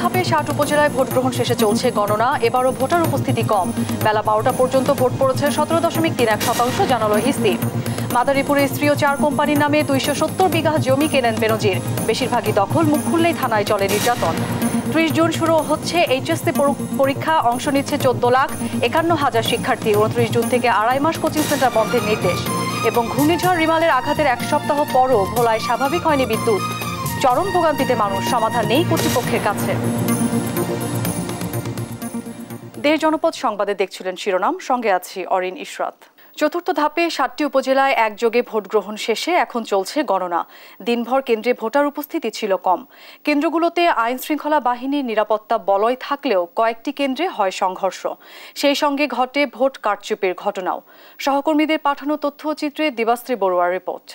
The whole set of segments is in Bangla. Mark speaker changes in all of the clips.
Speaker 1: ধাপে ৬০ উপজেলায় ভোট গ্রহণ শেষে চলছে গণনা। এবারও ভোটার উপস্থিতি কম। বেলা ১২টা পর্যন্ত ভোট পড়েছে ১৭.৩১%, জানালো হিসি। মাদারীপুরে স্ত্রী ও ৪ কোম্পানির নামে ২৭০ বিঘা জমি কেনেন বেনজির। বেশিরভাগই দখল, মুখ খুললেই থানায় চলে নির্যাতন। ৩০ জুন শুরু হচ্ছে এইচএসসি পরীক্ষা, অংশ নিচ্ছে ১৪,৫১,০০০ শিক্ষার্থী। ২৯ জুন থেকে ২.৫ মাস কোচিং সেন্টার বন্ধের নির্দেশ। এবং ঘূর্ণিঝড় রিমালের আঘাতের ১ সপ্তাহ পরও ভোলায় স্বাভাবিক হয়নি বিদ্যুৎ। চরম ভোগান্তিতে মানুষ, সমাধান নেই কর্তৃপক্ষের কাছে। দেশ জনপদ সংবাদে দেখছিলেন শিরোনাম, সঙ্গে আছি অরিন ইশরাত। চতুর্থ ধাপে ৭টি উপজেলায় একযোগে ভোট গ্রহণ শেষে এখন চলছে গণনা। দিনভর কেন্দ্রে ভোটার উপস্থিতি ছিল কম। কেন্দ্রগুলোতে আইন শৃঙ্খলা বাহিনীর নিরাপত্তা বলয় থাকলেও কয়েকটি কেন্দ্রে হয় সংঘর্ষ। সেই সঙ্গে ঘটে ভোট কারচুপির ঘটনাও। সহকর্মীদের পাঠানো তথ্যচিত্রে দিবাশ্রী বড়ুয়ার রিপোর্ট।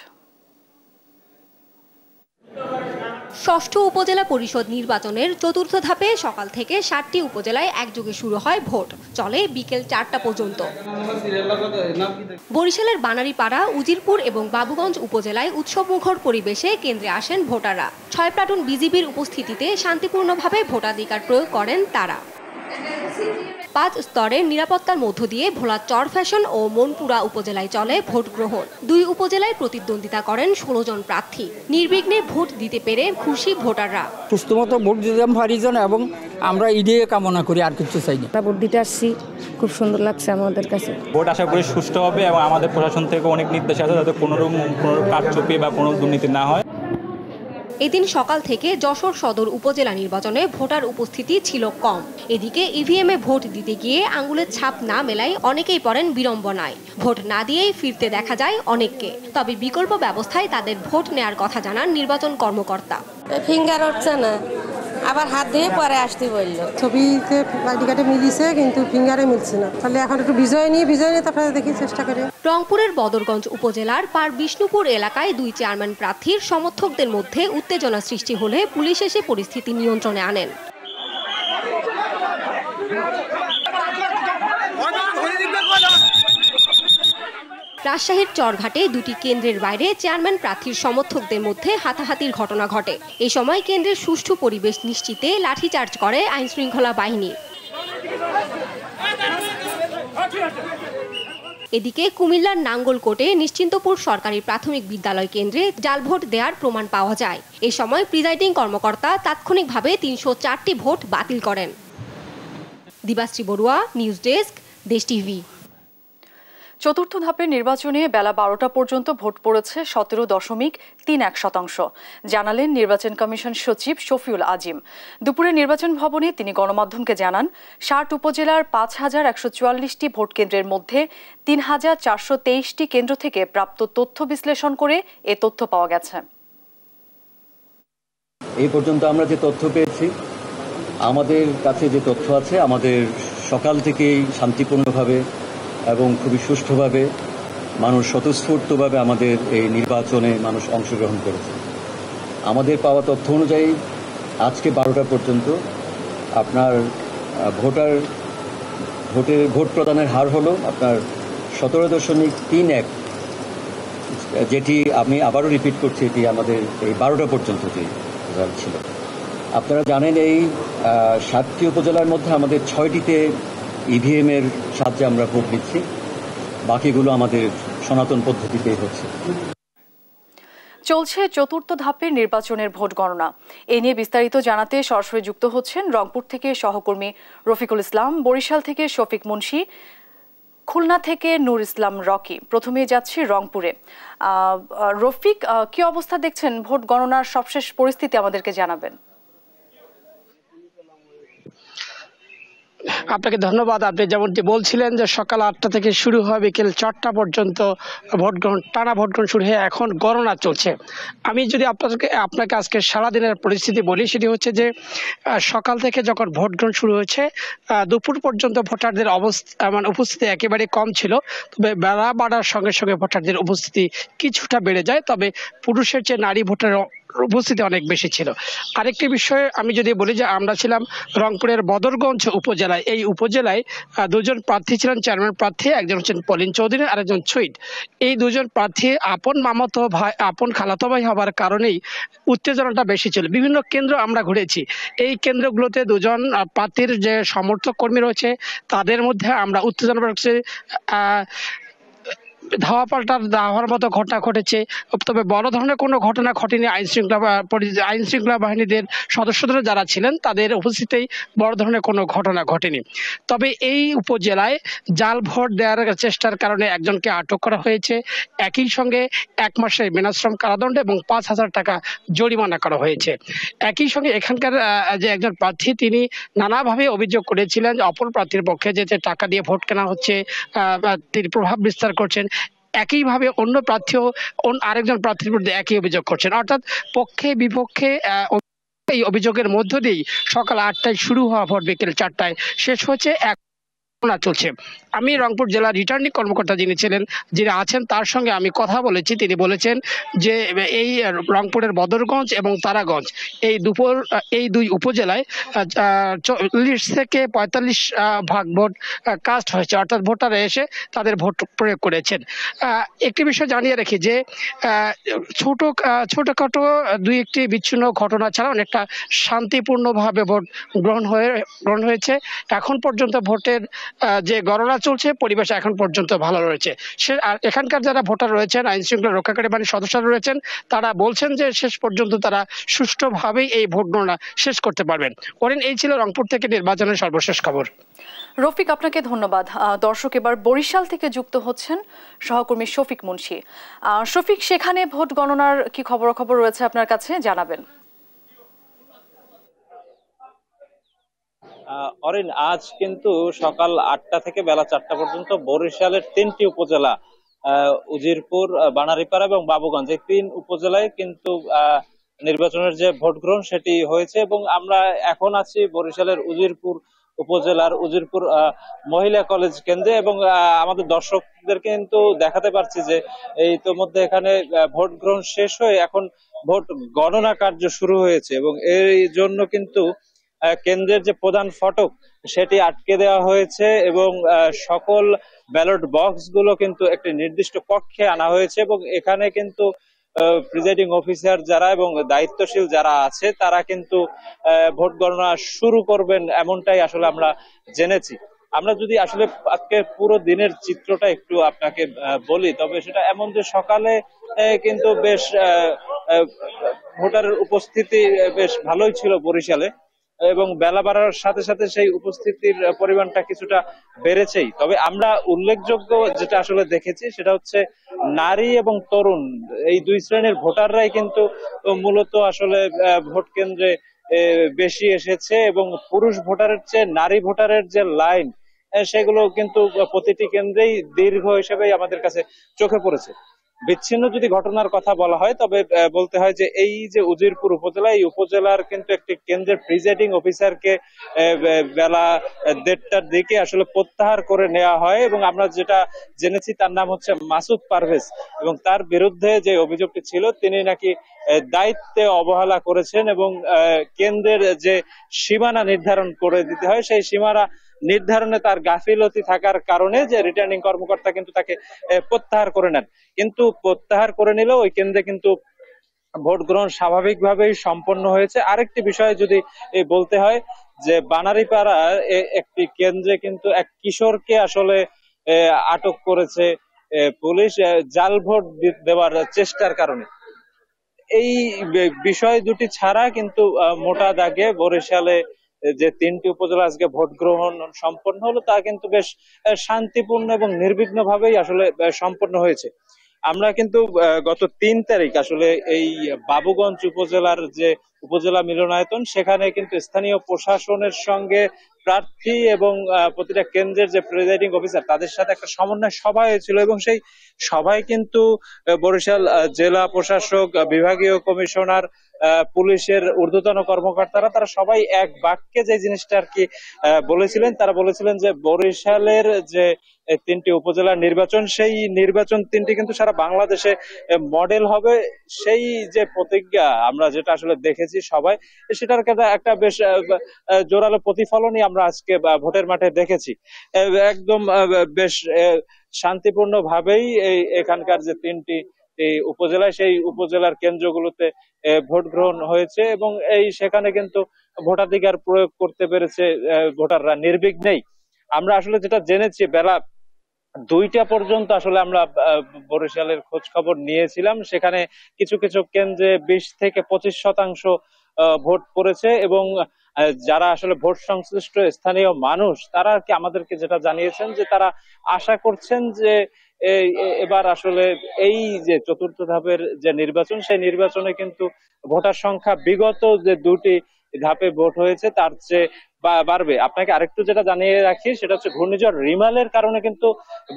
Speaker 2: ষষ্ঠ উপজেলা পরিষদ নির্বাচনের চতুর্থ ধাপে সকাল থেকে ৭টি উপজেলায় একযোগে শুরু হয় ভোট, চলে বিকেল ৪টা পর্যন্ত। বরিশালের বানারীপাড়া, উজিরপুর এবং বাবুগঞ্জ উপজেলায় উৎসবমুখর পরিবেশে কেন্দ্রে আসেন ভোটাররা। ৬ প্লাটুন বিজিবির উপস্থিতিতে শান্তিপূর্ণভাবে ভোটাধিকার প্রয়োগ করেন তারা। ৫ স্তরের নিরাপত্তার মধ্য দিয়ে ভোলা চর ফ্যাশন ও মনপুরা উপজেলায় চলে ভোট গ্রহণ। ২ উপজেলায় প্রতিদ্বন্দ্বিতা করেন ১৬ জন প্রার্থী। নির্বিঘ্নে ভোট দিতে পেরে খুশি ভোটাররা।
Speaker 3: সুস্থমতো ভোট দিতাম পারিজন এবং আমরা ঈদে কামনা করি, আর কিছু চাই না।
Speaker 4: ভোট দিতে আসছি, খুব সুন্দর লাগছে আমাদের কাছে।
Speaker 5: ভোট আশা করি সুষ্ঠু হবে এবং আমাদের প্রশাসন থেকে অনেক নির্দেশ আছে যাতে কোনো কারচুপি বা কোনো দুর্নীতি না হয়।
Speaker 2: এদিন সকাল থেকে যশোর সদর উপজেলা নির্বাচনে ভোটার উপস্থিতি ছিল কম। এদিকে ইভিএমে ভোট দিতে গিয়ে আঙ্গুলের ছাপ না মেলায় অনেকেই পড়েন বিড়ম্বনায়। ভোট না দিয়েই ফিরতে দেখা যায় অনেককে। তবে বিকল্প ব্যবস্থায় তাদের ভোট নেয়ার কথা জানান নির্বাচন কর্মকর্তা।
Speaker 4: ফিঙ্গার উঠছে না, আবার হাত দিয়ে পরে আসতে বলল।
Speaker 6: ছবিতে আইডি কার্ডে মিলিছে কিন্তু ফিঙ্গারে মিলছে না। তাহলে এখন একটু বিজয় নিয়ে তারপরে দেখি চেষ্টা করি।
Speaker 2: রংপুরের বদরগঞ্জ উপজেলার পার বিষ্ণুপুর এলাকায় 2 চেয়ারম্যান প্রার্থীর সমর্থকদের মধ্যে উত্তেজনা সৃষ্টি হলে পুলিশ এসে পরিস্থিতি নিয়ন্ত্রণে আনেন। রাজশাহীর চরঘাটে 2টি কেন্দ্রের বাইরে চেয়ারম্যান প্রার্থীর সমর্থকদের মধ্যে হাতাহাতির ঘটনা ঘটে। এ সময় কেন্দ্রের সুষ্ঠু পরিবেশ নিশ্চিতে লাঠিচার্জ করে আইন শৃঙ্খলা বাহিনী। এদিকে কুমিল্লার নাঙ্গলকোটে নিশ্চিন্তপুর সরকারি প্রাথমিক বিদ্যালয় কেন্দ্রে জাল ভোট দেওয়ার প্রমাণ পাওয়া যায়। এ সময় প্রিজাইডিং কর্মকর্তা তাৎক্ষণিকভাবে ৩০৪টি ভোট বাতিল করেন। দিবাশ্রী বড়ুয়া, নিউজ ডেস্ক, দেশ টিভি।
Speaker 1: চতুর্থ ধাপের নির্বাচনে বেলা ১২টা পর্যন্ত ভোট পড়েছে ১৭.৩১%, জানালেন নির্বাচন কমিশন সচিব শফিউল আজিম। দুপুরে নির্বাচন ভবনে তিনি গণমাধ্যমকে জানান, ৬০ উপজেলার ৫,১৪৪টি ভোট কেন্দ্রের মধ্যে ৩,৪২৩টি কেন্দ্র থেকে প্রাপ্ত তথ্য বিশ্লেষণ করে এ তথ্য পাওয়া গেছে।
Speaker 7: এই পর্যন্ত আমরা যে তথ্য পেয়েছি, আমাদের কাছে যে তথ্য আছে, আমাদের সকাল থেকেই শান্তিপূর্ণভাবে এবং খুবই সুষ্ঠুভাবে মানুষ স্বতঃস্ফূর্তভাবে আমাদের এই নির্বাচনে মানুষ অংশগ্রহণ করেছে। আমাদের পাওয়া তথ্য অনুযায়ী আজকে 12টা পর্যন্ত আপনার ভোট প্রদানের হার হলো আপনার 17.31, যেটি আমি আবারও রিপিট করছি, এটি আমাদের এই 12টা পর্যন্ত যে রেজাল্ট ছিল। আপনারা জানেন এই 7টি উপজেলার মধ্যে আমাদের 6টিতে ইভিএম এর সাহায্যে আমরা ভোট দিচ্ছি, বাকিগুলো আমাদের সনাতন পদ্ধতিতেই হচ্ছে।
Speaker 1: চলছে চতুর্থ ধাপের নির্বাচনের ভোট গণনা। এ নিয়ে বিস্তারিত জানাতে সরাসরি যুক্ত হচ্ছেন রংপুর থেকে সহকর্মী রফিকুল ইসলাম, বরিশাল থেকে শফিক মুন্সি, খুলনা থেকে নূর ইসলাম রকি। প্রথমে যাচ্ছি রংপুরে। রফিক, কি অবস্থা দেখছেন? ভোট গণনার সবশেষ পরিস্থিতি আমাদেরকে জানাবেন।
Speaker 8: আপনাকে ধন্যবাদ। আপনি যেমনটি বলছিলেন যে সকাল 8টা থেকে শুরু হয়, বিকেল 4টা পর্যন্ত ভোট গ্রহণ, টানা ভোট গ্রহণ শুরু হয়ে এখন গণনা চলছে। আমি যদি আপনাকে আজকে সারাদিনের পরিস্থিতি বলি, সেটি হচ্ছে যে সকাল থেকে যখন ভোট গ্রহণ শুরু হয়েছে দুপুর পর্যন্ত ভোটারদের উপস্থিতি একেবারে কম ছিল। তবে বেলা বাড়ার সঙ্গে সঙ্গে ভোটারদের উপস্থিতি কিছুটা বেড়ে যায়। তবে পুরুষের চেয়ে নারী ভোটার উপস্থিতি অনেক বেশি ছিল। আরেকটি বিষয় আমি যদি বলি যে আমরা ছিলাম রংপুরের বদরগঞ্জ উপজেলায়। এই উপজেলায় দুজন প্রার্থী ছিলেন, চেয়ারম্যান প্রার্থী, একজন হচ্ছেন পলিন চৌধুরী আর একজন সুইট। এই দুজন প্রার্থী আপন মামাতো ভাই, আপন খালাতো ভাই হবার কারণেই উত্তেজনাটা বেশি ছিল। বিভিন্ন কেন্দ্র আমরা ঘুরেছি, এই কেন্দ্রগুলোতে দুজন প্রার্থীর যে সমর্থক কর্মী রয়েছে তাদের মধ্যে আমরা উত্তেজনা ধাওয়া পাল্টা হওয়ার মতো ঘটনা ঘটেছে, তবে বড় ধরনের কোনো ঘটনা ঘটেনি। আইন শৃঙ্খলা বাহিনীদের সদস্যরা যারা ছিলেন তাদের উপস্থিতিতেই বড় ধরনের কোনো ঘটনা ঘটেনি। তবে এই উপজেলায় জাল ভোট দেওয়ার চেষ্টার কারণে একজনকে আটক করা হয়েছে, একই সঙ্গে 1 মাসের বিনাশ্রম কারাদণ্ড এবং 5,000 টাকা জরিমানা করা হয়েছে। একই সঙ্গে এখানকার যে একজন প্রার্থী তিনি নানাভাবে অভিযোগ করেছিলেন যে অপর প্রার্থীর পক্ষে যে টাকা দিয়ে ভোট কেনা হচ্ছে, তিনি প্রভাব বিস্তার করছেন। একইভাবে অন্য প্রার্থীও আরেকজন প্রার্থীর বিরুদ্ধে একই অভিযোগ করছেন, অর্থাৎ পক্ষে বিপক্ষে এই অভিযোগের মধ্য দিয়েই সকাল 8টায় শুরু হওয়া ভোট বিকেল 4টায় শেষ হচ্ছে। চলছে। আমি রংপুর জেলা রিটার্নিং কর্মকর্তা যিনি আছেন তার সঙ্গে আমি কথা বলেছি। তিনি বলেছেন যে এই রংপুরের বদরগঞ্জ এবং তারাগঞ্জ এই দুই উপজেলায় 40 থেকে 45 ভাগ ভোট কাস্ট হয়েছে, অর্থাৎ ভোটাররা এসে তাদের ভোট প্রয়োগ করেছেন। একটি বিষয় জানিয়ে রাখি যে ছোটখাটো 2-1টি বিচ্ছিন্ন ঘটনা ছাড়া অনেকটা শান্তিপূর্ণভাবে ভোট গ্রহণ হয়েছে। এখন পর্যন্ত ভোটের যে গণনা চলছে, পরিবেশ এখন পর্যন্ত ভালো রয়েছে। আর এখানকার যারা ভোটার রয়েছেন, আইন শৃঙ্খলা রক্ষাকারী বাহিনীর সদস্যরা রয়েছেন, তারা বলছেন যে শেষ পর্যন্ত তারা সুষ্ঠুভাবেই এই ভোট গণনা শেষ করতে পারবেন। এই ছিল রংপুর থেকে নির্বাচনের সর্বশেষ খবর।
Speaker 1: রফিক, আপনাকে ধন্যবাদ। দর্শক, এবার বরিশাল থেকে যুক্ত হচ্ছেন সহকর্মী শফিক মুন্সি। শফিক, সেখানে ভোট গণনার কি খবর রয়েছে আপনার কাছে, জানাবেন।
Speaker 9: অরিন, আজ কিন্তু সকাল 8টা থেকে বেলা 4টা পর্যন্ত বরিশালের 3টি উপজেলা উজিরপুর, বানারীপাড়া এবং বাবুগঞ্জ, এই 3 উপজেলায় কিন্তু নির্বাচনের যে ভোট গ্রহণ সেটি হয়েছে। এবং আমরা এখন আছি বরিশালের উজিরপুর উপজেলার উজিরপুর মহিলা কলেজ কেন্দ্রে, এবং আমাদের দর্শকদেরকে কিন্তু দেখাতে পারছি যে ইতোমধ্যে এখানে ভোট গ্রহণ শেষ হয়ে এখন ভোট গণনা কার্য শুরু হয়েছে। এবং এই জন্য কিন্তু কেন্দ্রের যে প্রধান ফটক সেটি আটকে দেওয়া হয়েছে এবং সকল ব্যালট বক্স গুলো কিন্তু একটি নির্দিষ্ট কক্ষে আনা হয়েছে। এবং এখানে কিন্তু প্রিজাইডিং অফিসার যারা এবং দায়িত্বশীল যারা আছে তারা কিন্তু ভোট গণনা শুরু করবেন, এমনটাই আসলে আমরা জেনেছি। আমরা যদি আসলে আজকে পুরো দিনের চিত্রটা একটু আপনাকে বলি, তবে সেটা এমন যে সকালে কিন্তু বেশ ভোটারের উপস্থিতি বেশ ভালোই ছিল বরিশালে, এবং বেলা বাড়ার সাথে সাথে সেই উপস্থিতির পরিমাণটা কিছুটা বেড়েছেই। তবে আমরা উল্লেখযোগ্য যেটা আসলে দেখেছি সেটা হচ্ছে নারী এবং তরুণ, এই 2 শ্রেণীর ভোটাররাই কিন্তু মূলত আসলে ভোট কেন্দ্রে বেশি এসেছে। এবং পুরুষ ভোটারের চেয়ে নারী ভোটারের যে লাইন সেগুলো কিন্তু প্রতিটি কেন্দ্রেই দীর্ঘ হিসেবে আমাদের কাছে চোখে পড়েছে। বিচ্ছিন্ন যদি ঘটনার কথা বলা হয় তবে বলতে হয় যে এই যে উজিরপুর উপজেলা, এই উপজেলার কিন্তু একটি কেন্দ্রের প্রিজাইডিং অফিসারকে বেলা 1:30টার দিকে আসলে প্রত্যাহার করে নেওয়া হয়। এবং আমরা যেটা জেনেছি তার নাম হচ্ছে মাসুদ পারভেজ, এবং তার বিরুদ্ধে যে অভিযোগটি ছিল তিনি নাকি দায়িত্বে অবহেলা করেছেন এবং কেন্দ্রের যে সীমানা নির্ধারণ করে দিতে হয় সেই সীমানা নির্ধারণে তার গাফিলতি থাকার কারণে যে রিটার্নিং কর্মকর্তা কিন্তু তাকে প্রত্যাহার করে নেন। কিন্তু প্রত্যাহার করে নিলেও ওই কেন্দ্রে কিন্তু ভোট গ্রহণ স্বাভাবিকভাবেই সম্পন্ন হয়েছে। আরেকটি বিষয় যদি বলতে হয় যে বানারীপাড়া একটি কেন্দ্রে কিন্তু এক কিশোরকে আসলে আটক করেছে পুলিশ জাল ভোট দেওয়ার চেষ্টার কারণে। এই বিষয় দুটি ছাড়া কিন্তু মোটা দাগে বরিশালে যে 3টি উপজেলা আজকে ভোট গ্রহণ সম্পন্ন হলো তা কিন্তু বেশ শান্তিপূর্ণ এবং নির্বিঘ্ন ভাবেই আসলে সম্পন্ন হয়েছে। আমরা কিন্তু গত 3 তারিখ আসলে এই বাবুগঞ্জ উপজেলার যে উপজেলা মিলনায়তন, সেখানে কিন্তু স্থানীয় প্রশাসনের সঙ্গে প্রার্থী এবং প্রতিটা কেন্দ্রের যে প্রিজাইডিং অফিসার তাদের সাথে একটা সমন্বয় সভা হয়েছিল এবং সেই সভায় কিন্তু বরিশাল জেলা প্রশাসক, বিভাগীয় কমিশনার, পুলিশের ঊর্ধ্বতন কর্মকর্তারা তারা সবাই এক বাক্যে যে জিনিসটা আর কি বলেছিলেন, তারা বলেছিলেন যে বরিশালের যে 3টি উপজেলার নির্বাচন, সেই নির্বাচন 3টি কিন্তু সারা বাংলাদেশে মডেল হবে। সেই যে প্রতিজ্ঞা আমরা যেটা আসলে দেখেছি সবাই, সেটার একটা বেশ জোরালো প্রতিফলনই আমরা আজকে ভোটের মাঠে দেখেছি। একদম বেশ শান্তিপূর্ণ ভাবেই এখানকার যে 3টি এই উপজেলায়, সেই উপজেলার কেন্দ্রগুলোতে ভোট গ্রহণ হয়েছে এবং সেখানে কিন্তু ভোটাধিকার প্রয়োগ করতে পেরেছে ভোটাররা নির্বিঘ্নেই। আমরা আসলে যেটা জেনেছি, বেলা 2টা পর্যন্ত আসলে আমরা বরিশালের খোঁজ খবর নিয়েছিলাম, সেখানে কিছু কিছু কেন্দ্রে 20 থেকে 25% ভোট পড়েছে এবং যারা আসলে ভোট সংশ্লিষ্ট স্থানীয় মানুষ তারা আর কি আমাদেরকে যেটা জানিয়েছেন যে তারা আশা করছেন যে এবার আসলে এই যে 4র্থ ধাপের যে নির্বাচন, সেই নির্বাচনে কিন্তু ভোটার সংখ্যা বিগত যে 2টি ধাপে ভোট হয়েছে তার চেয়ে বাড়বে। আপনাকে আরেকটু যেটা জানিয়ে রাখি, সেটা হচ্ছে ঘূর্ণিঝড় রিমালের কারণে কিন্তু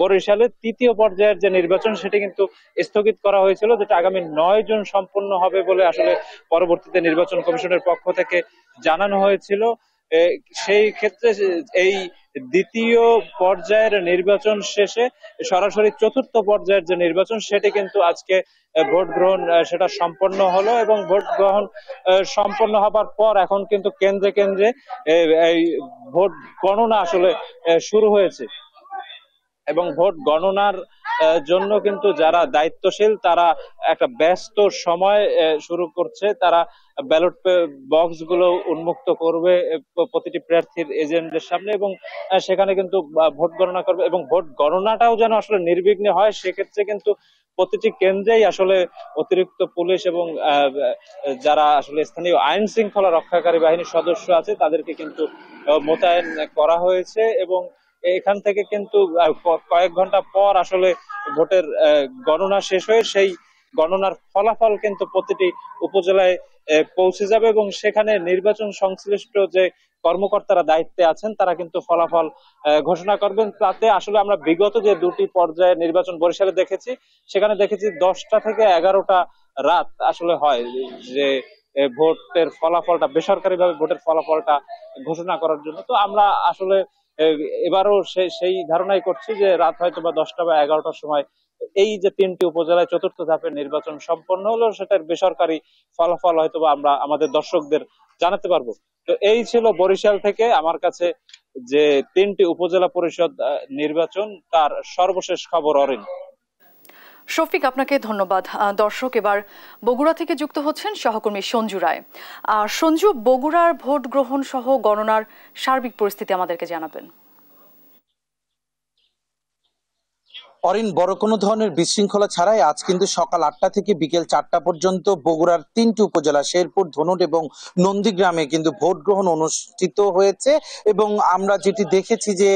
Speaker 9: বরিশালের 3য় পর্যায়ের যে নির্বাচন সেটি কিন্তু স্থগিত করা হয়েছিল, যেটা আগামী 9 জুন সম্পন্ন হবে বলে আসলে পরবর্তীতে নির্বাচন কমিশনের পক্ষ থেকে জানানো হয়েছিল। সেই ক্ষেত্রে এই 2য় পর্যায়ের নির্বাচন শেষে সরাসরি 4র্থ পর্যায়ের যে নির্বাচন সেটি কিন্তু আজকে ভোট গ্রহণ সেটা সম্পন্ন হলো এবং ভোট গ্রহণ সম্পন্ন হবার পর এখন কিন্তু কেন্দ্রে কেন্দ্রে এই ভোট গণনা আসলে শুরু হয়েছে এবং ভোট গণনার জন্য কিন্তু যারা দায়িত্বশীল তারা একটা ব্যস্ত সময় শুরু করছে। তারা ব্যালট বক্স গুলো উন্মুক্ত করবে প্রতিটি প্রার্থীর এজেন্টদের সামনে এবং সেখানে কিন্তু ভোট গণনা করবে এবং ভোট গণনাটাও যেন আসলে নির্বিঘ্নে হয়, সেক্ষেত্রে কিন্তু প্রতিটি কেন্দ্রেই আসলে অতিরিক্ত পুলিশ এবং যারা আসলে স্থানীয় আইন শৃঙ্খলা রক্ষাকারী বাহিনীর সদস্য আছে তাদেরকে কিন্তু মোতায়েন করা হয়েছে এবং এখান থেকে কিন্তু কয়েক ঘন্টা পর আসলে ভোটের গণনা শেষ হয়ে সেই গণনার ফলাফল কিন্তু প্রতিটি উপজেলায় পৌঁছে যাবে এবং সেখানে নির্বাচন সংশ্লিষ্ট যে কর্মকর্তারা দায়িত্বে আছেন তারা কিন্তু ফলাফল ঘোষণা করবেন। তাতে আসলে আমরা বিগত যে 2টি পর্যায়ে নির্বাচন বরিশালে দেখেছি, সেখানে দেখেছি 10টা থেকে 11টা রাত আসলে হয় যে ভোটের ফলাফলটা বেসরকারিভাবে ভোটের ফলাফলটা ঘোষণা করার জন্য। তো আমরা আসলে এবারও সেই ধারণাই করছি যে রাত হয়তো বা 10টা বা 11টার সময় এই যে 3টি উপজেলায় 4র্থ ধাপের নির্বাচন সম্পন্ন হলো সেটার বেসরকারি ফলাফল হয়তো বা আমরা আমাদের দর্শকদের জানাতে পারবো। তো এই ছিল বরিশাল থেকে আমার কাছে যে 3টি উপজেলা পরিষদ নির্বাচন তার সর্বশেষ খবর। অরিন,
Speaker 1: শফিক, আপনাকে ধন্যবাদ। দর্শক, এবার বগুড়া থেকে যুক্ত হচ্ছেন সহকর্মী সঞ্জু রায়। সঞ্জু, বগুড়ার ভোট গ্রহণ সহ গণনার সার্বিক পরিস্থিতি আমাদেরকে জানাবেন।
Speaker 10: অরিন, বড় কোনো ধরনের বিশৃঙ্খলা ছাড়াই আজ কিন্তু সকাল 8টা থেকে বিকেল 4টা পর্যন্ত বগুড়ার 3টি উপজেলা শেরপুর, ধনুট এবং নন্দীগ্রামে কিন্তু ভোট গ্রহণ অনুষ্ঠিত হয়েছে এবং আমরা যেটি দেখেছি যে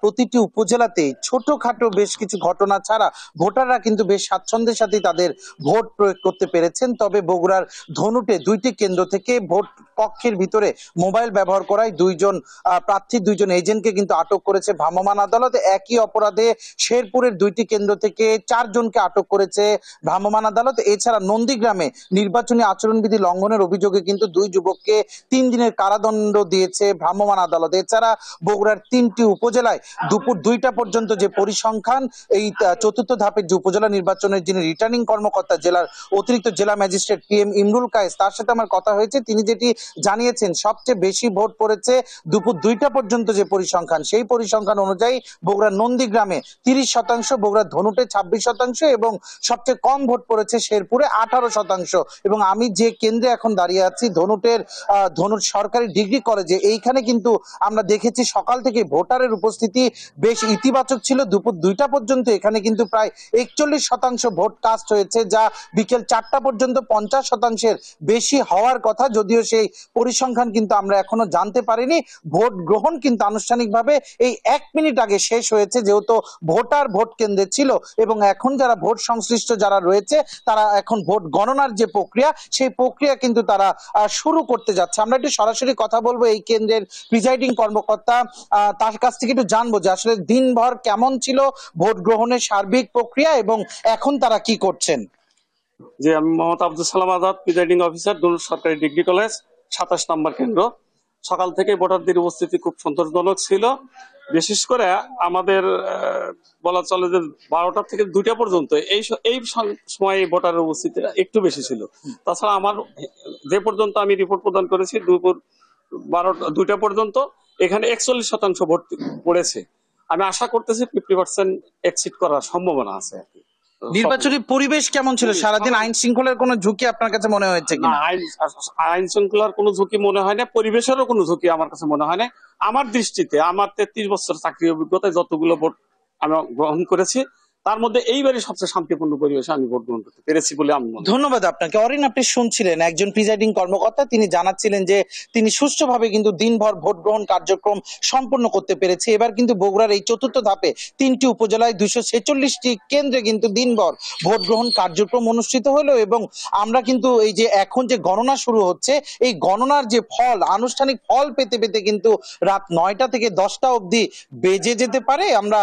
Speaker 10: প্রতিটি উপজেলাতেই ছোটখাটো বেশ কিছু ঘটনা ছাড়া ভোটাররা কিন্তু বেশ স্বাচ্ছন্দ্যের সাথে তাদের ভোট প্রয়োগ করতে পেরেছেন। তবে বগুড়ার ধনুটে 2টি কেন্দ্র থেকে ভোট কক্ষের ভিতরে মোবাইল ব্যবহার করায় 2জন এজেন্টকে কিন্তু আটক করেছে ভ্রাম্যমাণ আদালত। একই অপরাধে শেরপুরের 2টি কেন্দ্র থেকে 4 জনকে আটক করেছে ভ্রাম্যমাণ আদালত। এছাড়া নন্দীগ্রামে নির্বাচনী আচরণবিধি লঙ্ঘনের অভিযোগে কিন্তু 2 যুবককে 3 দিনের কারাদণ্ড দিয়েছে ভ্রাম্যমাণ আদালত। এছাড়া বগুড়ার 3টি উপজেলায় দুপুর 2টা পর্যন্ত যে পরিসংখ্যান, এই 4র্থ ধাপের যে উপজেলা নির্বাচনের যিনি রিটার্নিং কর্মকর্তা জেলার অতিরিক্ত জেলা ম্যাজিস্ট্রেট PM ইমরুল কায়েস, তার সাথে আমার কথা হয়েছে। তিনি যেটি জানিয়েছেন, সবচেয়ে বেশি ভোট পড়েছে দুপুর 2টা পর্যন্ত যে পরিসংখ্যান, সেই পরিসংখ্যান অনুযায়ী বগুড়ার নন্দীগ্রামে 30%, বগুড়ার ধনুটে 26% এবং সবচেয়ে কম ভোট পড়েছে শেরপুরে 18%। এবং আমি যে কেন্দ্রে এখন দাঁড়িয়ে আছি ধনুট সরকারি ডিগ্রি কলেজে, এইখানে কিন্তু আমরা দেখেছি সকাল থেকে ভোটারের উপস্থিতি বেশ ইতিবাচক ছিল। দুপুর 2টা পর্যন্ত এখানে কিন্তু প্রায় 41% ভোট কাস্ট হয়েছে, যা বিকেল 4টা পর্যন্ত 50%-এর বেশি হওয়ার কথা। যদিও সেই পরিসংখ্যান কিন্তু আমরা এখনো জানতে পারিনি। ভোট গ্রহণ কিন্তু আনুষ্ঠানিকভাবে এই 1 মিনিট আগে শেষ হয়েছে, যেহেতু ভোট কেন্দ্রে ছিল এবং এখন যারা ভোট সংশ্লিষ্ট যারা রয়েছে তারা এখন ভোট গণনার যে প্রক্রিয়া সেই প্রক্রিয়া কিন্তু তারা শুরু করতে যাচ্ছে। আমরা একটু সরাসরি কথা বলবো এই কেন্দ্রের প্রিজাইডিং কর্মকর্তা, তার কাছ থেকে একটু জানবো যে আসলে দিনভর কেমন ছিল ভোট গ্রহণের সার্বিক প্রক্রিয়া এবং এখন তারা কি করছেন।
Speaker 11: জি, আমি মোহাম্মদ আব্দুল সালাম আজাদ, প্রিজাইডিং অফিসার, দুল সরকারি ডিগ্রি কলেজ, 27 নম্বর কেন্দ্র। সকাল থেকে ভোটারদের উপস্থিতি খুব সন্তোষজনক ছিল। বিশেষ করে আমাদের বলা চলে যে 12টা থেকে 2টা পর্যন্ত এই সময় ভোটারের উপস্থিতিটা একটু বেশি ছিল। তাছাড়া আমার যে পর্যন্ত আমি রিপোর্ট প্রদান করেছি দুপুর 2টা পর্যন্ত এখানে 41% ভোট পড়েছে। আমি আশা করতেছি 50% এক্সিট করার সম্ভাবনা আছে।
Speaker 10: নির্বাচনী পরিবেশ কেমন ছিল? সারাদিন আইন শৃঙ্খলার কোনো ঝুঁকি আপনার কাছে মনে হয়েছে কিনা?
Speaker 11: আইন শৃঙ্খলার কোনো ঝুঁকি মনে হয় না, পরিবেশেরও কোনো ঝুঁকি আমার কাছে মনে হয় না। আমার দৃষ্টিতে আমার 33 বছর চাকরি অভিজ্ঞতায় যতগুলো ভোট আমি গ্রহণ করেছি তার মধ্যে এইবারই সবচেয়ে শান্তিপূর্ণ পরিবেশে আমি ভোট গ্রহণ করতে পেরেছি বলে আমি মনে করি।
Speaker 10: ধন্যবাদ আপনাকে। অরিন, আপনি শুনছিলেন একজন প্রিজাইডিং কর্মকর্তা, তিনি জানাচ্ছিলেন যে তিনি সুষ্ঠুভাবে কিন্তু দিনভর ভোট গ্রহণ কার্যক্রম সম্পন্ন করতে পেরেছে। এবার কিন্তু বগুড়ার এই চতুর্থ ধাপে 3টি উপজেলায় 246টি কেন্দ্রে কিন্তু দিনভর ভোট গ্রহণ কার্যক্রম অনুষ্ঠিত হলো এবং আমরা কিন্তু এই যে এখন যে গণনা শুরু হচ্ছে এই গণনার যে ফল, আনুষ্ঠানিক ফল পেতে পেতে কিন্তু রাত 9টা থেকে 10টা অবধি বেজে যেতে পারে। আমরা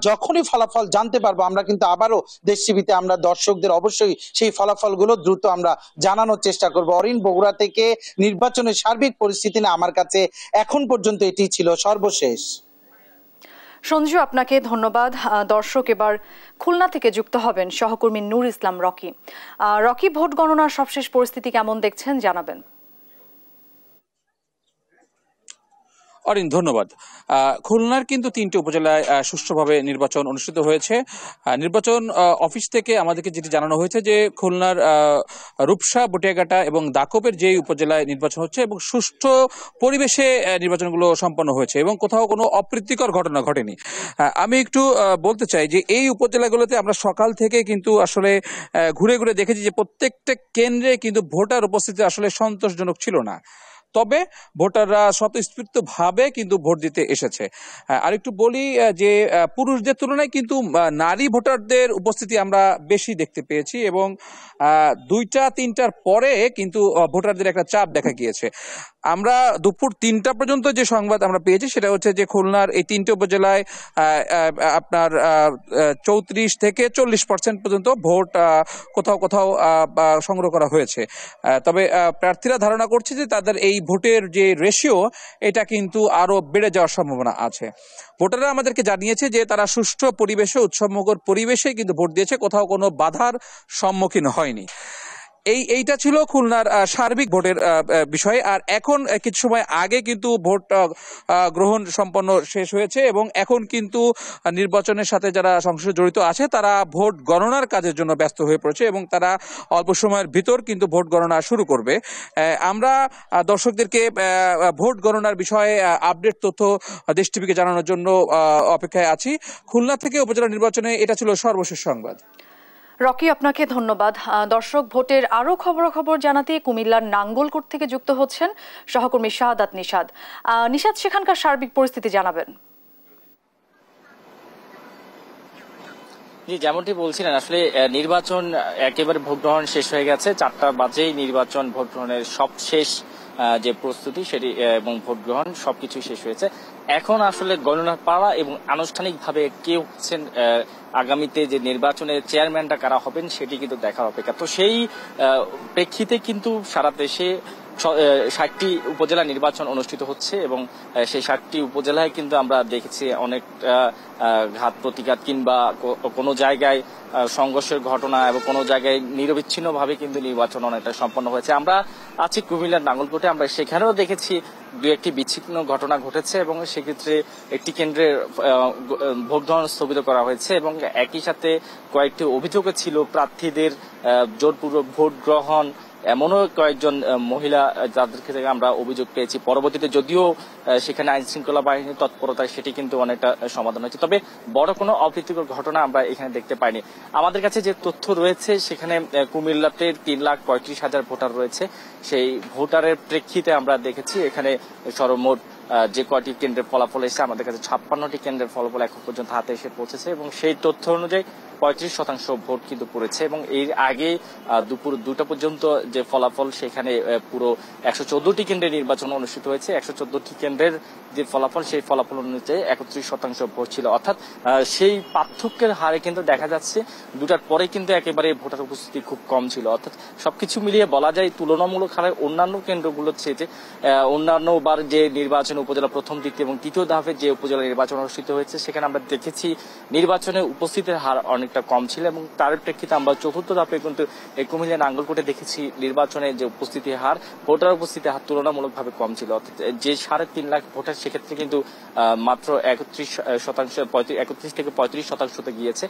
Speaker 10: যখনই ফলাফল জানতে পারবো আমরা কিন্তু আবারও দেশ টিভিতে আমরা দর্শকদের অবশ্যই সেই ফলাফলগুলো দ্রুত আমরা জানানোর চেষ্টা করব। অরিন, বগুড়া থেকে নির্বাচনের সার্বিক পরিস্থিতি না আমার কাছে এখন পর্যন্ত এটি ছিল সর্বশেষ।
Speaker 1: সঞ্জু, আপনাকে ধন্যবাদ। দর্শক, এবার খুলনা থেকে যুক্ত হবেন সহকর্মী নূর ইসলাম রকি। রকি, ভোট গণনার সবশেষ পরিস্থিতি কেমন দেখছেন জানাবেন।
Speaker 5: অরিন, ধন্যবাদ। খুলনার কিন্তু 3টি উপজেলায় সুষ্ঠুভাবে নির্বাচন অনুষ্ঠিত হয়েছে। নির্বাচন অফিস থেকে আমাদেরকে যেটি জানানো হয়েছে যে খুলনার রূপসা, বটিয়াঘাটা এবং দাকপের যে উপজেলায় নির্বাচন হচ্ছে এবং সুষ্ঠু পরিবেশে নির্বাচনগুলো সম্পন্ন হয়েছে এবং কোথাও কোনো অপ্রীতিকর ঘটনা ঘটেনি। আমি একটু বলতে চাই যে এই উপজেলাগুলোতে আমরা সকাল থেকে কিন্তু আসলে ঘুরে ঘুরে দেখেছি যে প্রত্যেকটা কেন্দ্রে কিন্তু ভোটার উপস্থিতি আসলে সন্তোষজনক ছিল না, তবে ভোটাররা স্বতঃস্ফূর্তভাবে কিন্তু ভোট দিতে এসেছে। আরেকটু বলি যে পুরুষদের তুলনায় কিন্তু নারী ভোটারদের উপস্থিতি আমরা বেশি দেখতে পেয়েছি এবং 2টা-3টার পরে কিন্তু ভোটারদের একটা চাপ দেখা গিয়েছে। আমরা দুপুর 3টা পর্যন্ত যে সংবাদ আমরা পেয়েছি সেটা হচ্ছে যে খুলনার এই 3টে উপজেলায় আপনার 34 থেকে 40% পর্যন্ত ভোট কোথাও কোথাও সংগ্রহ করা হয়েছে। তবে প্রার্থীরা ধারণা করছে যে তাদের এই ভোটের যে রেশিও এটা কিন্তু আরো বেড়ে যাওয়ার সম্ভাবনা আছে। ভোটাররা আমাদেরকে জানিয়েছে যে তারা সুষ্ঠু পরিবেশে, উৎসবমুখর পরিবেশে কিন্তু ভোট দিয়েছে, কোথাও কোনো বাধার সম্মুখীন হয়নি। এইটা ছিল খুলনার সার্বিক ভোটের বিষয়। আর এখন কিছু সময় আগে কিন্তু ভোট গ্রহণ সম্পন্ন শেষ হয়েছে এবং এখন কিন্তু নির্বাচনের সাথে যারা সংশ্লিষ্ট জড়িত আছে তারা ভোট গণনার কাজের জন্য ব্যস্ত হয়ে পড়েছে এবং তারা অল্প সময়ের ভিতর কিন্তু ভোট গণনা শুরু করবে। আমরা দর্শকদেরকে ভোট গণনার বিষয়ে আপডেট তথ্য দেশ টিভিকে জানানোর জন্য অপেক্ষায় আছি। খুলনা থেকে উপজেলা নির্বাচনে এটা ছিল সর্বশেষ সংবাদ।
Speaker 1: রকি, আপনাকে ধন্যবাদ। দর্শক, ভোটের আরো খবরাখবর জানাতে কুমিল্লার নাঙ্গলকোট থেকে যুক্ত হচ্ছেন সহকর্মী শাহাদাত নিশাদ। নিশাদ, সেখানকার সার্বিক পরিস্থিতি জানাবেন।
Speaker 12: জি, যেমনটি বলছিলেন আসলে নির্বাচন একেবারে ভোট গ্রহণ শেষ হয়ে গেছে। 4টা বাজেই নির্বাচন ভোট গ্রহণের সবশেষ যে প্রস্তুতি সেটি এবং ভোট গ্রহণ সবকিছু শেষ হয়েছে। এখন আসলে গণনার পালা এবং আনুষ্ঠানিকভাবে কে হচ্ছেন আগামীতে যে নির্বাচনের চেয়ারম্যানটা কারা হবেন সেটি কিন্তু দেখার অপেক্ষা। তো সেই প্রেক্ষিতে কিন্তু সারা দেশে 60টি উপজেলা নির্বাচন অনুষ্ঠিত হচ্ছে এবং সেই 60টি উপজেলায় কিন্তু আমরা দেখেছি অনেক ঘাত প্রতিঘাত কিংবা কোনো জায়গায় সংঘর্ষের ঘটনা এবং কোনো জায়গায় নিরবিচ্ছিন্নভাবে কিন্তু নির্বাচন অনেকটা সম্পন্ন হয়েছে। আমরা আছি কুমিল্লার নাঙ্গলকোটে, আমরা সেখানেও দেখেছি 2-1টি বিচ্ছিন্ন ঘটনা ঘটেছে এবং সেক্ষেত্রে একটি কেন্দ্রের ভোট গ্রহণ স্থগিত করা হয়েছে এবং একই সাথে কয়েকটি অভিযোগও ছিল প্রার্থীদের জোরপূর্বক ভোট গ্রহণ, এমনও কয়েকজন মহিলা যাদের থেকে আমরা অভিযোগ পেয়েছি। পরবর্তীতে যদিও সেখানে আইন শৃঙ্খলা বাহিনীর তৎপরতায় সেটি কিন্তু অনেকটা সমাধান হয়েছে, তবে বড় কোনো অপ্রীতিকর ঘটনা আমরা এখানে দেখতে পাইনি। আমাদের কাছে যে তথ্য রয়েছে সেখানে কুমিল্লাতে 3,35,000 ভোটার রয়েছে। সেই ভোটারের প্রেক্ষিতে আমরা দেখেছি এখানে সর্বমোট যে কয়টি কেন্দ্রের ফলাফল এসেছে আমাদের কাছে 56টি কেন্দ্রের ফলাফল এখন পর্যন্ত হাতে এসে পৌঁছেছে এবং সেই তথ্য অনুযায়ী 35% ভোট কিন্তু পড়েছে এবং এর আগে দুপুর 2টা পর্যন্ত যে ফলাফল সেখানে পুরো 114টি কেন্দ্রে নির্বাচন অনুষ্ঠিত হয়েছে। 114টি কেন্দ্রের যে ফলাফল সেই ফলাফল অনুযায়ী 31% ভোট ছিল, অর্থাৎ সেই পার্থক্যের হারে কিন্তু দেখা যাচ্ছে 2টার পরে কিন্তু একেবারে ভোটার উপস্থিতি খুব কম ছিল। অর্থাৎ সবকিছু মিলিয়ে বলা যায় তুলনামূলক হারে অন্যান্য কেন্দ্রগুলোর চেয়ে অন্যান্যবার যে নির্বাচন উপজেলা প্রথম দ্বিতীয় এবং তৃতীয় ধাপে যে উপজেলা নির্বাচন অনুষ্ঠিত হয়েছে সেখানে আমরা দেখেছি নির্বাচনে উপস্থিতির হার অনেকটা কম ছিল এবং তার প্রেক্ষিতে আমরা চতুর্থ ধাপে কিন্তু কুমিল্লা নাঙ্গলকোটে দেখেছি নির্বাচনে যে উপস্থিতির হার ভোটার উপস্থিতির হার তুলনামূলকভাবে কম ছিল। অর্থাৎ যে 3.5 লাখ ভোটার সেক্ষেত্রে কিন্তু মাত্র 31 থেকে 35% গিয়েছে,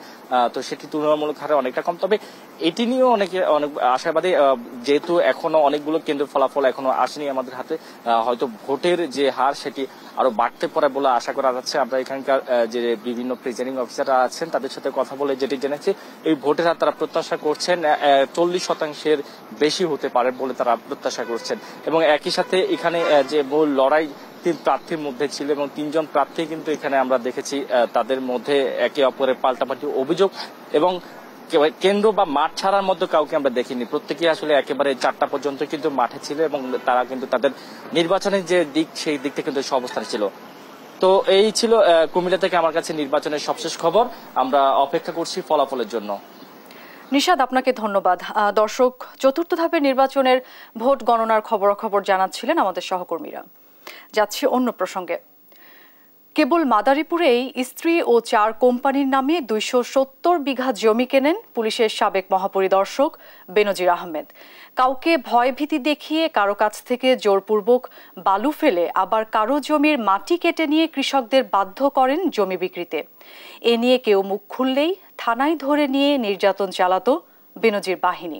Speaker 12: তো সেটি তুলনামূলক হারে অনেকটা কম। তবে এটি নিয়েও অনেক আশাবাদী, যেহেতু এখনো অনেকগুলো কেন্দ্রের ফলাফল এখনো আসেনি আমাদের হাতে, হয়তো ভোটের যে হার সেটি আরো বাড়তে পারে বলে আশা করা যাচ্ছে। আমরা এখানকার যে বিভিন্ন প্রিজাইডিং অফিসাররা আছেন তাদের সাথে কথা বলে যেটি জেনেছি এই ভোটের হার তারা প্রত্যাশা করছেন 40% বেশি হতে পারে বলে তারা প্রত্যাশা করছেন এবং একই সাথে এখানে যে মূল লড়াই 3 প্রার্থীর মধ্যে ছিল এবং 3 জন প্রার্থী কিন্তু এখানে আমরা দেখেছি তাদের মধ্যে একে অপরের পাল্টাপাল্টি অভিযোগ এবং কেন্দ্র বা মাঠ ছাড়ার মধ্যে কাউকে আমরা দেখিনি। প্রত্যেকেই আসলে একেবারে 4টা পর্যন্ত কিন্তু মাঠে ছিল এবং তারা কিন্তু তাদের নির্বাচনের যে দিক সেই দিক থেকে কিন্তু অবস্থানে ছিল। তো এই ছিল কুমিল্লা থেকে আমার কাছে নির্বাচনের সবশেষ খবর। আমরা অপেক্ষা করছি ফলাফলের জন্য।
Speaker 1: নিশাদ, আপনাকে ধন্যবাদ। দর্শক, চতুর্থ ধাপের নির্বাচনের ভোট গণনার খবরাখবর জানাচ্ছিলেন আমাদের সহকর্মীরা। যাচ্ছি অন্য প্রসঙ্গে। কেবল মাদারীপুরেই স্ত্রী ও 4 কোম্পানির নামে 270 বিঘা জমি কেনেন পুলিশের সাবেক মহাপরিদর্শক বেনজির আহমেদ। কাউকে ভয়ভীতি দেখিয়ে কারো কাছ থেকে জোরপূর্বক বালু ফেলে আবার কারো জমির মাটি কেটে নিয়ে কৃষকদের বাধ্য করেন জমি বিক্রিতে। এ নিয়ে কেউ মুখ খুললেই থানায় ধরে নিয়ে নির্যাতন চালাতো বেনজির বাহিনী।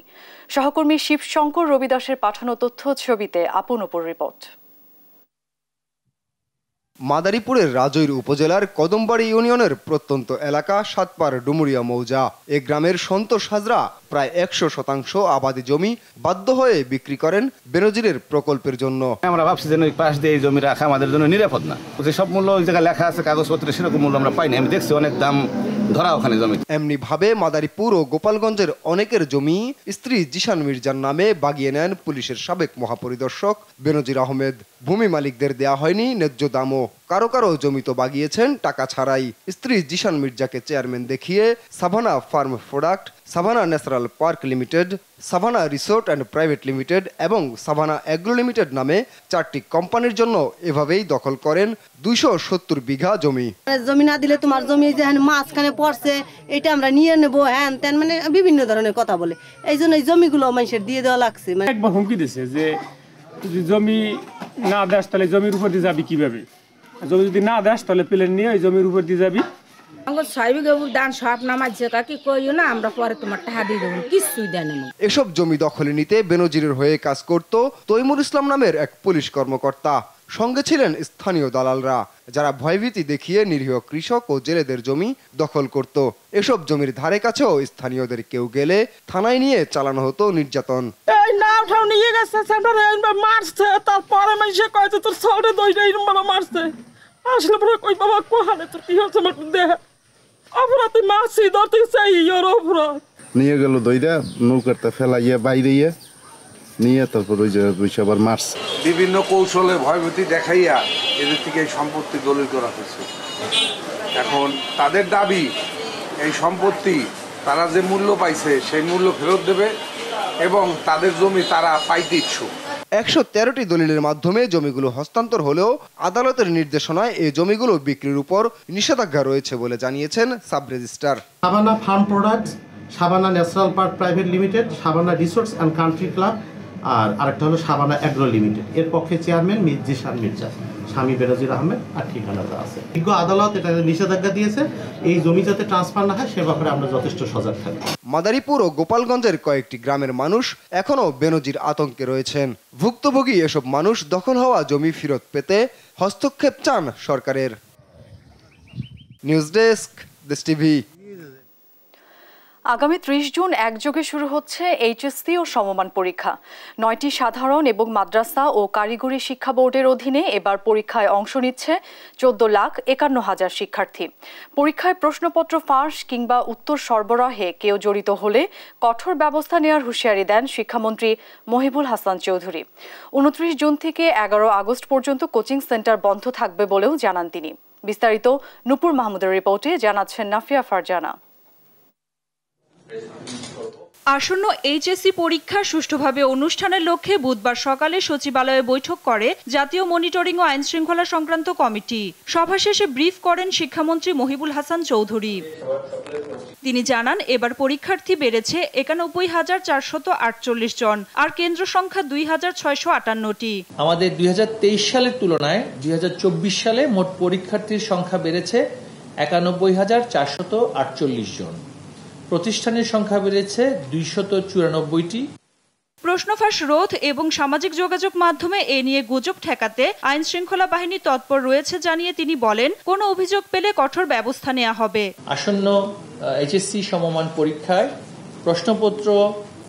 Speaker 1: সহকর্মী শিবশঙ্কর রবিদাসের পাঠানো তথ্য ছবিতে আপন উপর রিপোর্ট।
Speaker 13: মাদারীপুরের রাজৈর উপজেলার কদমবাড়ি ইউনিয়নের প্রত্যন্ত এলাকা সাতপার ডুমুরিয়া মৌজা। এ গ্রামের সন্তোষ হাজরা প্রায় 100% আবাদি জমি বাধ্য হয়ে বিক্রি করেন বেনজিরের প্রকল্পের জন্য।
Speaker 14: আমরা ভাবছি যে পাশ দিয়ে এই জমি রাখা আমাদের জন্য নিরাপদ না, যে সব মূল্য ওই জায়গায় লেখা আছে কাগজপত্রে সেরকম মূল্য আমরা পাইনি। আমি দেখছি অনেক দাম ধরা ওখানে জমি।
Speaker 13: এমনি ভাবে মাদারীপুর ও গোপালগঞ্জের অনেকের জমি স্ত্রী জিশান মির্জার নামে বাগিয়ে নেন পুলিশের সাবেক মহাপরিদর্শক বেনজির আহমেদ। ভূমি মালিকদের দেয়া হয়নি ন্যায্য দামও। কারো কারো জমি তো বাগিয়েছেন টাকা ছাড়াই। স্ত্রী জিশান মির্জাকে চেয়ারম্যান দেখিয়ে Savanna farm product, Savanna natural park limited, Savanna resort and private limited এবং সাভানা এগ্রো লিমিটেড নামে 4টি কোম্পানির জন্য এভাবেই দখল করেন 270 বিঘা জমি।
Speaker 4: জমি না দিলে তোমার জমি যে মাঝখানে পড়ছে এটা আমরা নিয়ে নেবো, হ্যান তেন মানে বিভিন্ন ধরনের কথা বলে। এই জন্য এই জমিগুলো মানুষের দিয়ে দেওয়া লাগছে। মানে
Speaker 15: একবার হুমকি দিছে যে জমি না দেশ তাহলে জমির উপর দিয়ে যাবি কিভাবে, জমি যদি না দেশ তাহলে প্লেন নিয়ে ওই জমির উপর দিয়ে যাবি।
Speaker 13: এসব জমি দখলে নিতে বেনজিরের হয়ে কাজ করত তৈমুর ইসলাম নামের এক পুলিশ কর্মকর্তা। সঙ্গে ছিলেন স্থানীয় দালালরা, যারা ভয়ভীতি দেখিয়ে নিরীহ কৃষক ও জেলেদের জমি দখল করত। এসব জমির ধারে কাছেও স্থানীয়দের কেউ গেলে থানায় নিয়ে চালানো হতো নির্যাতন।
Speaker 16: নিয়ে গেছে মারছে, তারপরে তোর সৌরে মারছে। আসলে কই বাবা কোহানে তোর কি হচ্ছে দেখ অপরাধী মারছি ধরতে চাই ওর অপরাধ
Speaker 17: নিয়ে গেল দইটা নৌকাটা ফেলাইয়া বাইরে নিয়ে তারপর ওই জায়গায় আবার মারছে।
Speaker 18: বিভিন্ন কৌশলে ভয়ভীতি দেখাইয়া এদের থেকে এই সম্পত্তি দলিল করা হয়েছে। এখন তাদের দাবি এই সম্পত্তি তারা যে মূল্য পাইছে সেই মূল্য ফেরত দেবে এবং তাদের জমি তারা পাইতে ইচ্ছুক।
Speaker 13: 113টি দলিলের মাধ্যমে জমিগুলো হস্তান্তর হলেও আদালতের নির্দেশনায় এই জমিগুলো বিক্রির উপর নিষেধাজ্ঞা রয়েছে বলে জানিয়েছেন sub registrar.
Speaker 19: Savannah farm products, Savannah natural park private limited, Savannah resorts and country club আর আরেকটা হলো সাভানা এগ্রো লিমিটেড। এর পক্ষে চেয়ারম্যান জিশান মির্জা, স্বামী বেনজির আহমেদ আর ঠিকানাটা আছে। বিজ্ঞ আদালত এটা নিষেধাজ্ঞা দিয়েছে, এই জমি যাতে ট্রান্সফার না হয় সে ব্যাপারে আমরা যথেষ্ট সজাগ থাকি।
Speaker 13: মাদারীপুর ও গোপালগঞ্জের কয়েকটি গ্রামের মানুষ এখনও বেনজির আতঙ্কে রয়েছেন। ভুক্তভোগী এসব মানুষ দখল হওয়া জমি ফেরত পেতে হস্তক্ষেপ চান সরকারের। নিউজ ডেস্ক, দেশ টিভি।
Speaker 1: আগামী 30 জুন একযোগে শুরু হচ্ছে এইচএসসি ও সমমান পরীক্ষা। 9টি সাধারণ এবং মাদ্রাসা ও কারিগরি শিক্ষা বোর্ডের অধীনে এবার পরীক্ষায় অংশ নিচ্ছে 14,51,000 শিক্ষার্থী। পরীক্ষায় প্রশ্নপত্র ফাঁস কিংবা উত্তর সরবরাহে কেউ জড়িত হলে কঠোর ব্যবস্থা নেওয়ার হুঁশিয়ারি দেন শিক্ষামন্ত্রী মহিবুল হাসান চৌধুরী। 29 জুন থেকে 11 আগস্ট পর্যন্ত কোচিং সেন্টার বন্ধ থাকবে বলেও জানান তিনি। বিস্তারিত নূপুর মাহমুদের রিপোর্টে জানাচ্ছেন নাফিয়া ফারজানা।
Speaker 20: আসন্ন এইচএসসি পরীক্ষা সুষ্ঠুভাবে অনুষ্ঠানের লক্ষ্যে বুধবার সকালে সচিবালয়ে বৈঠক করে জাতীয় মনিটরিং ও আইন শৃঙ্খলা সংক্রান্ত কমিটি। সভা শেষে ব্রিফ করেন শিক্ষামন্ত্রী মহিবুল হাসান চৌধুরী। তিনি জানান, এবার পরীক্ষার্থী বেড়েছে 91,448 জন, আর কেন্দ্র সংখ্যা 2,658টি।
Speaker 21: আমাদের 2023 সালের তুলনায় 2024 সালে মোট পরীক্ষার্থীর সংখ্যা বেড়েছে 91,448 জন। প্রতিষ্ঠানের সংখ্যা বেড়েছে 294টি।
Speaker 20: প্রশ্নফাঁস রোধ এবং সামাজিক যোগাযোগ মাধ্যমে এ নিয়ে গুজব ঠেকাতে আইন শৃঙ্খলা বাহিনী তৎপর রয়েছে জানিয়ে তিনি বলেন, কোনো অভিযোগ পেলে কঠোর ব্যবস্থা নেওয়া হবে।
Speaker 21: আসন্ন এইচএসসি সমমান পরীক্ষায় প্রশ্নপত্র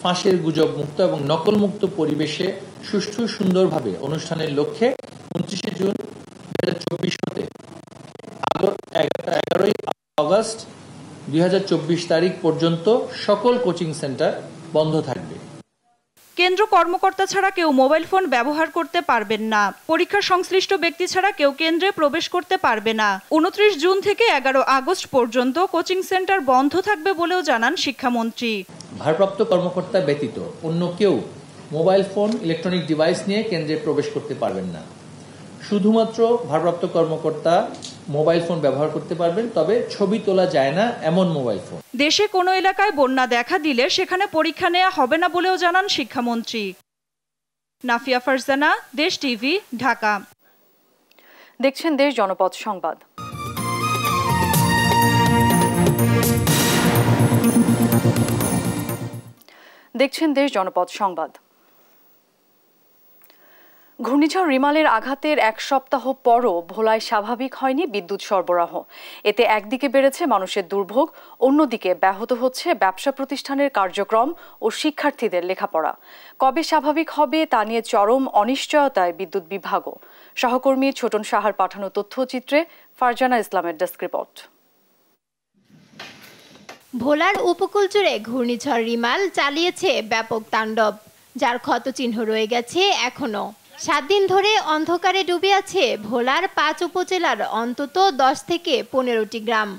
Speaker 21: ফাঁসের গুজব মুক্ত এবং নকল মুক্ত পরিবেশে সুষ্ঠু সুন্দরভাবে অনুষ্ঠানের লক্ষ্যে 29 জুন 2024 হতে 11 আগস্ট 2024 তারিখ পর্যন্ত সকল কোচিং সেন্টার বন্ধ থাকবে।
Speaker 20: কেন্দ্র কর্মকর্তা ছাড়া কেউ মোবাইল ফোন ব্যবহার করতে পারবেন না। পরীক্ষা সংশ্লিষ্ট ব্যক্তি ছাড়া কেউ কেন্দ্রে প্রবেশ করতে পারবে না। 29 জুন থেকে 11 আগস্ট পর্যন্ত কোচিং সেন্টার বন্ধ থাকবে বলেও জানান শিক্ষামন্ত্রী।
Speaker 21: ভারপ্রাপ্ত কর্মকর্তা ব্যতীত অন্য কেউ মোবাইল ফোন, ইলেকট্রনিক ডিভাইস নিয়ে কেন্দ্রে প্রবেশ করতে পারবেন না। শুধুমাত্র ভারপ্রাপ্ত কর্মকর্তা মোবাইল ফোন ব্যবহার করতে পারবেন, তবে ছবি তোলা যায় না এমন মোবাইল ফোন।
Speaker 20: দেশে কোনো এলাকায় বন্যা দেখা দিলে সেখানে পরীক্ষা নেওয়া হবে না বলেও জানান শিক্ষামন্ত্রী। নাফিয়া ফারজানা, দেশ টিভি, ঢাকা।
Speaker 1: দেখছেন দেশ জনপদ সংবাদ। দেখছেন দেশ জনপদ সংবাদ। ঘূর্ণিঝড় রিমালের আঘাতের এক সপ্তাহ পরও ভোলায় স্বাভাবিক হয়নি বিদ্যুৎ সরবরাহ। এতে একদিকে বেড়েছে মানুষের দুর্ভোগ, অন্যদিকে ব্যাহত হচ্ছে ব্যবসা প্রতিষ্ঠানের কার্যক্রম ও শিক্ষার্থীদের লেখাপড়া। কবে স্বাভাবিক হবে তা নিয়ে চরম অনিশ্চয়তায় বিদ্যুৎ বিভাগও। সহকর্মী ছোটন সাহার পাঠানো তথ্যচিত্রে ফারজানা ইসলামের ডেস্ক রিপোর্ট।
Speaker 22: ভোলার উপকূল জুড়ে ঘূর্ণিঝড় রিমাল চালিয়েছে ব্যাপক তাণ্ডব, যার ক্ষতচিহ্ন রয়ে গেছে এখনো। 7 দিন ধরে অন্ধকারে ডুবে আছে ভোলার 5 উপজেলার অন্তত 10 থেকে 15টি গ্রাম।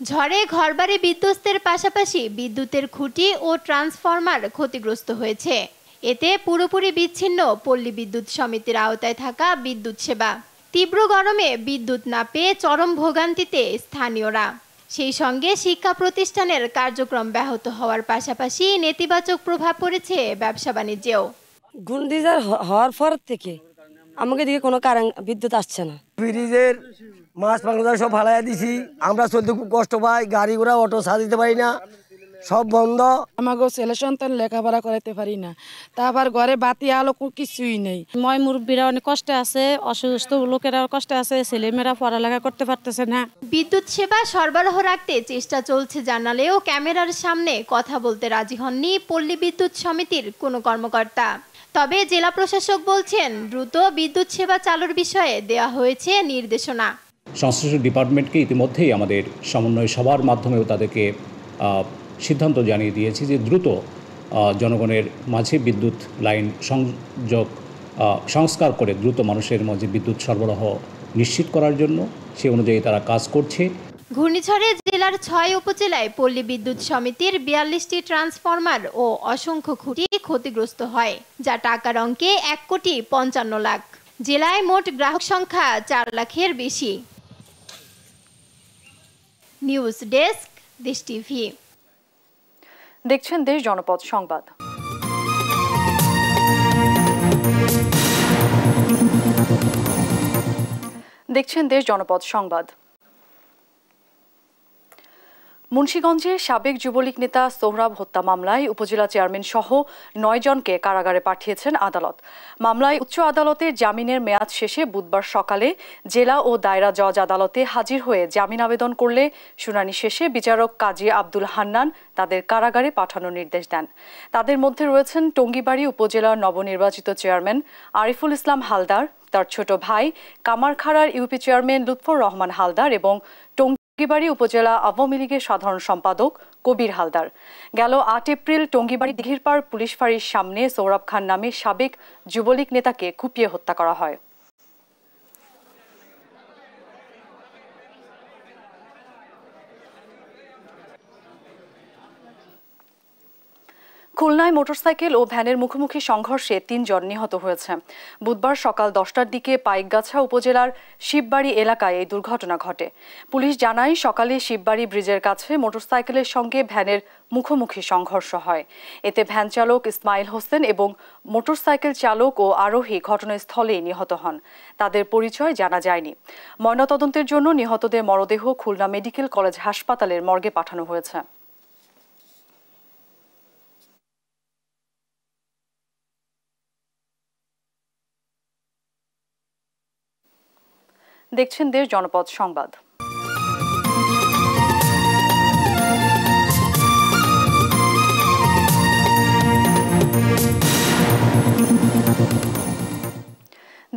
Speaker 22: ঝড়ে ঘরবাড়ি বিধ্বস্তের পাশাপাশি বিদ্যুতের খুঁটি ও ট্রান্সফরমার ক্ষতিগ্রস্ত হয়েছে। এতে পুরোপুরি বিচ্ছিন্ন পল্লী বিদ্যুৎ সমিতির আওতায় থাকা বিদ্যুৎ সেবা। তীব্র গরমে বিদ্যুৎ না পেয়ে চরম ভোগান্তিতে স্থানীয়রা। সেই সঙ্গে শিক্ষা প্রতিষ্ঠানের কার্যক্রম ব্যাহত হওয়ার পাশাপাশি নেতিবাচক প্রভাব পড়েছে ব্যবসা বাণিজ্যেও।
Speaker 23: ঘূর্ণিঝড় হওয়ার পর থেকে আমাকে দিকে কোনো কারেন্ট বিদ্যুৎ আসছে না।
Speaker 24: ফ্রিজের মাছ মাংস সব ফালাইয়া দিছি, আমরা চলতে খুব কষ্ট পাই, গাড়ি ঘোড়া অটো সাজাতে পারি না, সব বন্ধ।
Speaker 23: আমাকে ছেলে সন্তান লেখাপড়া করাইতে পারি না, তারপর ঘরে বাতি আলো কিছুই নেই। ময় মুরব্বীরা অনেক কষ্টে আছে, অসুস্থ লোকেরা কষ্টে আছে, ছেলেমেয়েরা পড়ালেখা করতে পারতেছে না।
Speaker 22: বিদ্যুৎ সেবা সরবরাহ রাখতে চেষ্টা চলছে জানালেও ক্যামেরার সামনে কথা বলতে রাজি হননি পল্লী বিদ্যুৎ সমিতির কোনো কর্মকর্তা। তবে জেলা প্রশাসক বলছেন, দ্রুত বিদ্যুৎ সেবা চালুর বিষয়ে দেওয়া হয়েছে নির্দেশনা।
Speaker 25: সংশ্লিষ্ট ডিপার্টমেন্টকে ইতিমধ্যেই আমাদের সমন্বয় সভার মাধ্যমেও তাদেরকে সিদ্ধান্ত জানিয়ে দিয়েছি যে দ্রুত জনগণের মাঝে বিদ্যুৎ লাইন সংস্কার করে দ্রুত মানুষের মাঝে বিদ্যুৎ সরবরাহ নিশ্চিত করার জন্য সে অনুযায়ী তারা কাজ করছে।
Speaker 22: ঘূর্ণিঝড়ে জেলার 6 উপজেলায় পল্লী বিদ্যুৎ সমিতির 42টি ট্রান্সফরমার ও অসংখ্য খুঁটি ক্ষতিগ্রস্ত হয়, যা টাকার অঙ্কে 1,55 লাখ। জেলায় মোট গ্রাহক সংখ্যা 4 লাখের বেশি। নিউজ ডেস্ক, দেশ টিভি।
Speaker 1: দেখছেন দেশ জনপদ সংবাদ। দেখছেন দেশ জনপদ সংবাদ। মুন্সিগঞ্জে সাবেক যুবলীগ নেতা সোহরাব হত্যা মামলায় উপজেলা চেয়ারম্যান সহ 9 জনকে কারাগারে পাঠিয়েছেন আদালত। মামলায় উচ্চ আদালতের জামিনের মেয়াদ শেষে বুধবার সকালে জেলা ও দায়রা জজ আদালতে হাজির হয়ে জামিন আবেদন করলে শুনানি শেষে বিচারক কাজী আব্দুল হান্নান তাদের কারাগারে পাঠানোর নির্দেশ দেন। তাদের মধ্যে রয়েছেন টঙ্গীবাড়ি উপজেলার নবনির্বাচিত চেয়ারম্যান আরিফুল ইসলাম হালদার, তার ছোট ভাই কামারখাড়ার ইউপি চেয়ারম্যান লুৎফর রহমান হালদার এবং টঙ্গীবাড়ি উপজেলা আওয়ামী লীগের সাধারণ সম্পাদক কবির হালদার। গেল 8 এপ্রিল টঙ্গীবাড়ি দিঘিরপাড় পুলিশ ফাঁড়ির সামনে সোহরাব খান নামে সাবেক যুবলীগ নেতাকে কুপিয়ে হত্যা করা হয়। খুলনায় মোটরসাইকেল ও ভ্যানের মুখোমুখি সংঘর্ষে 3 জন নিহত হয়েছে। বুধবার সকাল 10টার দিকে পাইকগাছা উপজেলার শিববাড়ি এলাকায় এই দুর্ঘটনা ঘটে। পুলিশ জানায় সকালে শিববাড়ি ব্রিজের কাছে মোটরসাইকেলের সঙ্গে ভ্যানের মুখোমুখি সংঘর্ষ হয়। এতে ভ্যান চালক ইসমাইল হোসেন এবং মোটরসাইকেল চালক ও আরোহী ঘটনাস্থলেই নিহত হন। তাদের পরিচয় জানা যায়নি। ময়নাতদন্তের জন্য নিহতদের মরদেহ খুলনা মেডিকেল কলেজ হাসপাতালের মর্গে পাঠানো হয়েছে। দেখছেন দেশ জনপদ সংবাদ।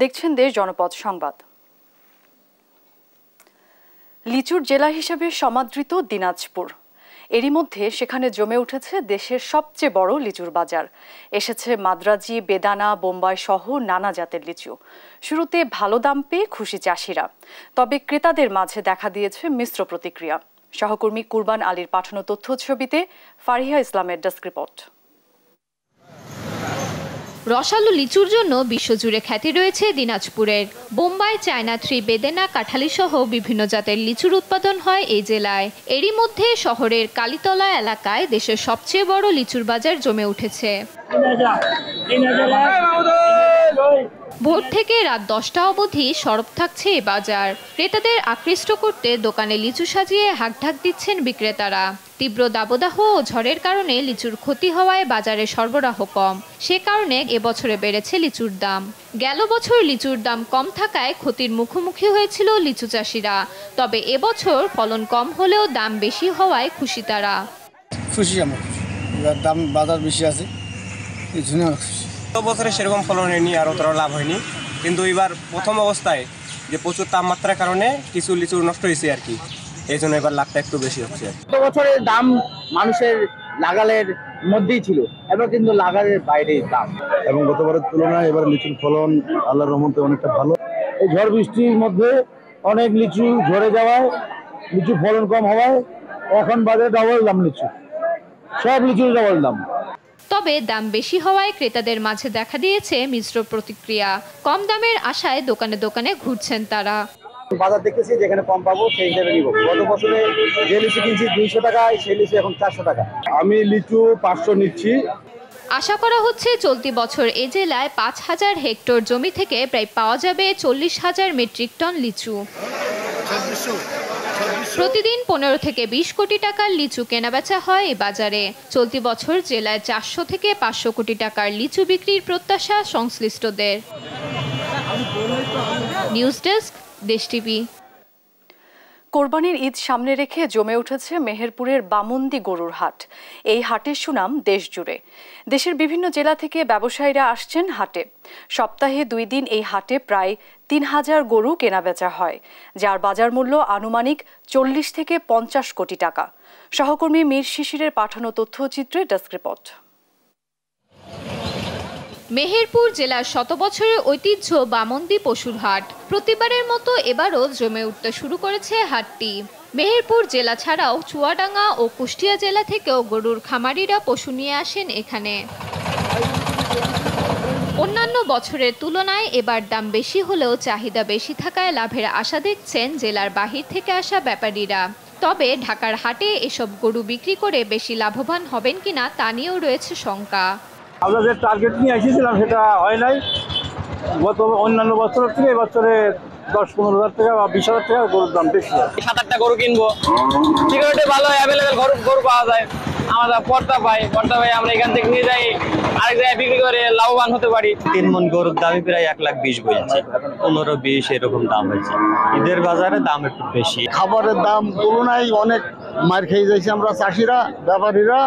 Speaker 1: দেখছেন দেশ জনপদ সংবাদ। লিচুর জেলা হিসেবে সমাদৃত দিনাজপুর, এরই মধ্যে সেখানে জমে উঠেছে দেশের সবচেয়ে বড় লিচুর বাজার। এসেছে মাদ্রাজি, বেদানা, বোম্বাই সহ নানা জাতের লিচু। শুরুতে ভালো দাম পেয়ে খুশি চাষিরা, তবে ক্রেতাদের মাঝে দেখা দিয়েছে মিশ্র প্রতিক্রিয়া। সহকর্মী কুরবান আলীর পাঠানো তথ্য ছবিতে ফারিহা ইসলামের ডেস্ক রিপোর্ট।
Speaker 22: রসালো লিচুর জন্য বিশ্বজুড়ে খ্যাতি রয়েছে দিনাজপুরের। বোম্বাই, চায়না থ্রি, বেদেনা, কাঁঠালি সহ বিভিন্ন জাতের লিচুর উৎপাদন হয় এই জেলায়। এরই মধ্যে শহরের কালীতলা এলাকায় দেশের সবচেয়ে বড় লিচুর বাজার জমে উঠেছে। ভোর থেকে রাত 10টা অবধি সরব থাকছে এ বাজার। ক্রেতাদের আকৃষ্ট করতে দোকানে লিচু সাজিয়ে হাঁকঢাক দিচ্ছেন বিক্রেতারা। তীব্র দাবদাহ ও ঝড়ের কারণে লিচুর ক্ষতি হওয়ায় বাজারে সরবরাহ কম, সে কারণে এবছরে বেড়েছে লিচুর দাম। গেল বছর লিচুর দাম কম থাকায় ক্ষতির মুখোমুখি হয়েছিল লিচু চাষিরা, তবে এবছর ফলন কম হলেও দাম বেশি হওয়ায় খুশি তারা।
Speaker 2: খুশি আমরা, দাম বাজার বেশি আছে, এই জন্য খুশি। বছরে সেরকম ফলন হয়নি আর অতটা লাভ হয়নি, কিন্তু এবার প্রথম অবস্থায় যে প্রচুর তাপমাত্রার কারণে কিছু লিচু নষ্ট হয়েছে আর কি, এই জন্য এবার লাভটা একটু বেশি হচ্ছে।
Speaker 3: গত বছরের দাম মানুষের লাগালের মধ্যেই ছিল, এবার কিন্তু লাগালের বাইরেই দাম।
Speaker 17: এবং গতবারের তুলনায় এবার লিচুর ফলন আল্লাহর রহমতে অনেকটা ভালো। এই ঝড় বৃষ্টির মধ্যে অনেক লিচু ঝরে যাওয়ায় লিচু ফলন কম হওয়ায় এখন বাজারে ডাবল দাম লিচু, সব লিচুর ডাবল দাম।
Speaker 22: তবে দাম বেশি হওয়ায় ক্রেতাদের মাঝে দেখা দিয়েছে মিশ্র প্রতিক্রিয়া। কম দামের আশায় দোকানে দোকানে ঘুরছেন তারা।
Speaker 3: বাজার দেখতেছি যেখানে কম পাবো সেই হিসেবে নিব। গত বছরে যে লিচু কিনছি 200 টাকায়, সেই লিচু এখন 400 টাকা।
Speaker 17: আমি লিচু 500 নিচ্ছি।
Speaker 22: আশা করা হচ্ছে চলতি বছর এ জেলায় 5000 হেক্টর জমি থেকে প্রায় পাওয়া যাবে 40,000 মেট্রিক টন লিচু। প্রতিদিন 15 থেকে 20 কোটি টাকার লিচু কেনাবেচা হয় এই বাজারে। চলতি বছর জেলায় 400 থেকে 500 কোটি টাকার লিচু বিক্রির প্রত্যাশা সংশ্লিষ্টদের। নিউজ ডেস্ক, দেশ টিভি।
Speaker 1: কোরবানির ঈদ সামনে রেখে জমে উঠেছে মেহেরপুরের বামন্দি গরুর হাট। এই হাটের সুনাম দেশ জুড়ে। দেশের বিভিন্ন জেলা থেকে ব্যবসায়ীরা আসছেন হাটে। সপ্তাহে 2 দিন এই হাটে প্রায় 3000 গরু কেনাবেচা হয়, যার বাজার মূল্য আনুমানিক 40 থেকে 50 কোটি টাকা। সহকর্মী মীর শিশিরের পাঠানো তথ্যচিত্রে ডেস্ক রিপোর্ট।
Speaker 22: মেহেরপুর জেলার 100 বছরের ঐতিহ্য বামন্দি পশুর হাট। প্রতিবারের মতো এবারও জমে উঠতে শুরু করেছে হাটটি। মেহেরপুর জেলা ছাড়াও চুয়াডাঙ্গা ও কুষ্টিয়া জেলা থেকেও গরুর খামারিরা পশু নিয়ে আসেন এখানে। অন্যান্য বছরের তুলনায় এবার দাম বেশি হলেও চাহিদা বেশি থাকায় লাভের আশা দেখছেন জেলার বাহির থেকে আসা ব্যাপারীরা। তবে ঢাকার হাটে এসব গরু বিক্রি করে বেশি লাভবান হবেন কিনা তা নিয়েও রয়েছে শঙ্কা।
Speaker 2: আমরা যে টার্গেট নিয়ে এসেছিলাম সেটা হয় নাই। গত অন্যান্য বছরের থেকে এবছরে
Speaker 17: 10-15 হাজার টাকা বা 20,000 টাকা গরুর দাম বেশি।
Speaker 6: 7-8টা গরু কিনবো, সিকিউরিটি ভালো, অ্যাভেলেবেল গরু পাওয়া যায়, আমরা পর্দা পাই আমরা এখান থেকে নিয়ে যাই আরেক জায়গায় বিক্রি করে লাভবান হতে পারি।
Speaker 7: 3 মণ গরুর দামই প্রায় 1,20,000 বলছে, 15-20 এরকম দাম হয়েছে। ঈদের বাজারে দাম একটু বেশি।
Speaker 17: খাবারের দাম তুলনায় অনেক মার খেয়ে যাচ্ছে আমরা চাষিরা, ব্যাপারীরা।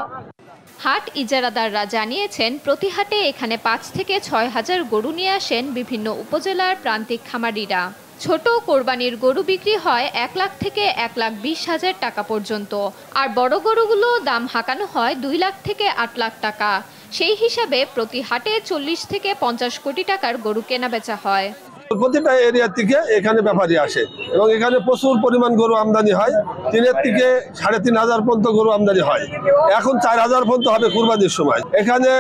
Speaker 8: হাট ইজারাদাররা জানিয়েছেন প্রতি হাটে এখানে 5 থেকে 6 হাজার গরু নিয়ে আসেন বিভিন্ন উপজেলার প্রান্তিক খামারিরা। ছোট কোরবানির গরু বিক্রি হয় 1 লাখ থেকে 1,20,000 টাকা পর্যন্ত, আর বড় গরুগুলো দাম হাঁকানো হয় 2 লাখ থেকে 8 লাখ টাকা। সেই হিসাবে প্রতি হাটে 40 থেকে 50 কোটি টাকার গরু কেনা বেচা হয়।
Speaker 9: প্রতিটা এরিয়া থেকে এখানে ব্যাপারী আসে এবং এখানে প্রচুর পরিমাণ গরু আমদানি হয়। 3 থেকে 3,500 পর্যন্ত গরু আমদানি হয়, এখন 4,000 পর্যন্ত হবে কুরবানির সময়। এখানে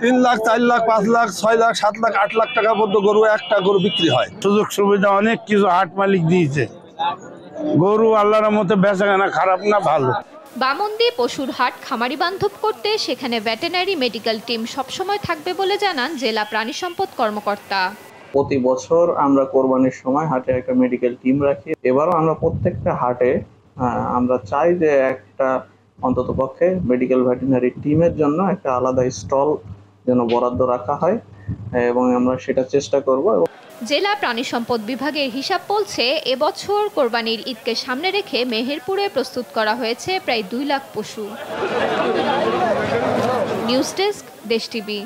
Speaker 9: 3 লাখ, 4 লাখ, 5 লাখ, 6 লাখ, 7 লাখ, 8 লাখ টাকা পর্যন্ত গরু একটা গরু বিক্রি হয়।
Speaker 17: সুযোগ সুবিধা অনেক কিছু হাট মালিক দিয়েছে। গরু আল্লাহর মতো বেচাকেনা খারাপ না, ভালো।
Speaker 8: বামন্দি পশুর হাট খামারি বান্ধব করতে সেখানে ভেটেরিনারি মেডিকেল টিম সবসময় থাকবে বলে জানান জেলা প্রাণী সম্পদ কর্মকর্তা।
Speaker 11: প্রতি বছর আমরা কোরবানির সময় হাটে একটা মেডিকেল টিম রাখি। এবারও আমরা প্রত্যেকটা হাটে আমরা চাই যে একটা অন্ততপক্ষে মেডিকেল ভেটেরিনারি টিমের জন্য একটা আলাদা স্টল যেন বরাদ্দ রাখা হয় এবং আমরা সেটা চেষ্টা করব।
Speaker 8: জেলা প্রাণী সম্পদ বিভাগের হিসাব বলছে এবছর কোরবানির ঈদকে সামনে রেখে মেহেরপুরে প্রস্তুত করা হয়েছে প্রায় 2 লাখ পশু। নিউজ ডেস্ক, দেশ টিভি।